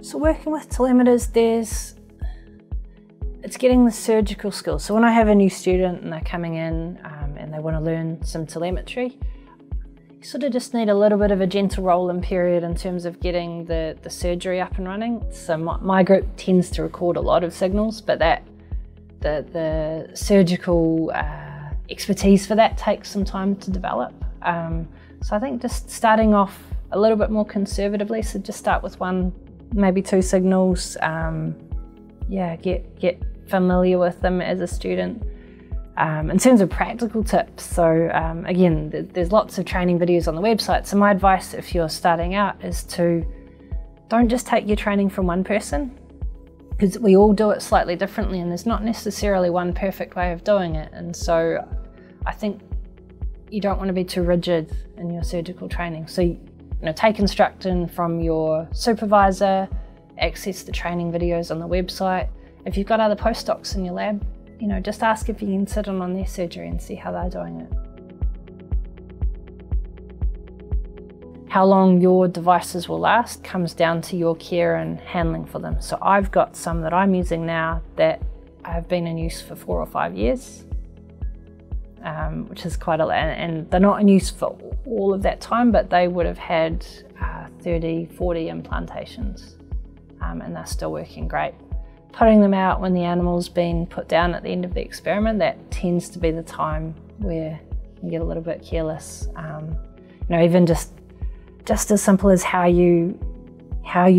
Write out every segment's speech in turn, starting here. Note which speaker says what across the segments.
Speaker 1: So working with telemeters, it's getting the surgical skills. So when I have a new student and they're coming in and they want to learn some telemetry, you sort of just need a little bit of a gentle roll-in period in terms of getting the surgery up and running. So my group tends to record a lot of signals, but the surgical expertise for that takes some time to develop. So I think just starting off a little bit more conservatively, so just start with one, maybe two signals. Get familiar with them as a student. In terms of practical tips, so again, there's lots of training videos on the website. So my advice if you're starting out is to don't just take your training from one person, because we all do it slightly differently and there's not necessarily one perfect way of doing it. And so I think you don't want to be too rigid in your surgical training. So take instruction from your supervisor, access the training videos on the website. If you've got other postdocs in your lab, just ask if you can sit in on their surgery and see how they're doing it. How long your devices will last comes down to your care and handling for them. So I've got some that I'm using now that have been in use for 4 or 5 years, which is quite a lot, and they're not in use for all of that time, but they would have had 30, 40 implantations, and they're still working great. Putting them out when the animal's been put down at the end of the experiment, that tends to be the time where you get a little bit careless. Even just as simple as how you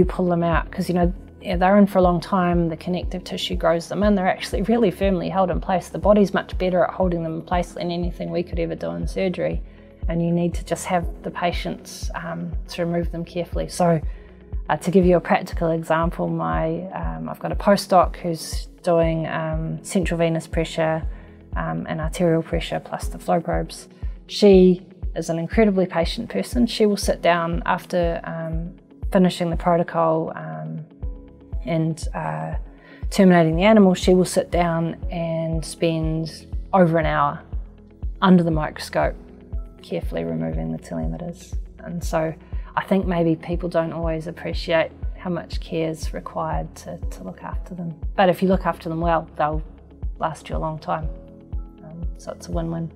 Speaker 1: pull them out, because they're in for a long time, the connective tissue grows them in, they're actually really firmly held in place. The body's much better at holding them in place than anything we could ever do in surgery, and you need to just have the patience to remove them carefully. So to give you a practical example, I've got a postdoc who's doing central venous pressure and arterial pressure plus the flow probes. She is an incredibly patient person. She will sit down after finishing the protocol and terminating the animal. She will sit down and spend over an hour under the microscope carefully removing the telemeters. And so I think maybe people don't always appreciate how much care is required to look after them. But if you look after them well, they'll last you a long time. So it's a win-win.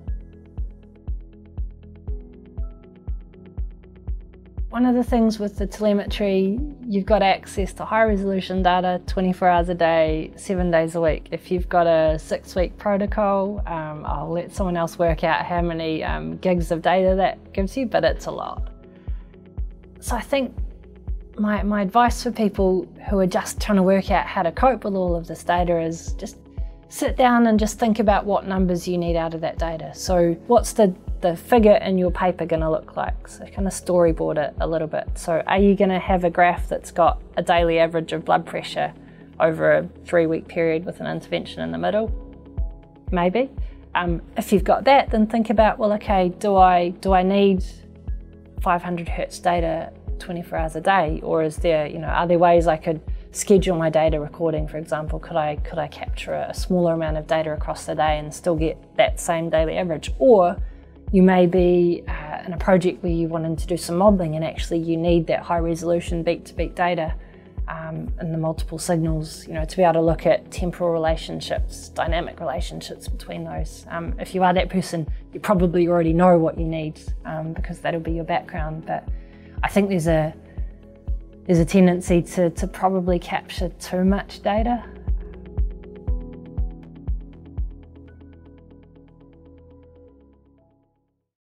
Speaker 1: One of the things with the telemetry, you've got access to high resolution data 24 hours a day, 7 days a week. If you've got a 6-week protocol, I'll let someone else work out how many gigs of data that gives you, but it's a lot. So I think my advice for people who are just trying to work out how to cope with all of this data is just sit down and just think about what numbers you need out of that data. So what's the figure in your paper going to look like? So kind of storyboard it a little bit. So are you going to have a graph that's got a daily average of blood pressure over a 3-week period with an intervention in the middle? Maybe. If you've got that, then think about, well, okay, do I need 500 hertz data 24 hours a day, or is there, are there ways I could schedule my data recording, for example? Could I capture a smaller amount of data across the day and still get that same daily average? Or you may be in a project where you're wanting to do some modelling and actually you need that high resolution beat-to-beat data and the multiple signals, to be able to look at temporal relationships, dynamic relationships between those. If you are that person, you probably already know what you need because that'll be your background. But I think there's a tendency to probably capture too much data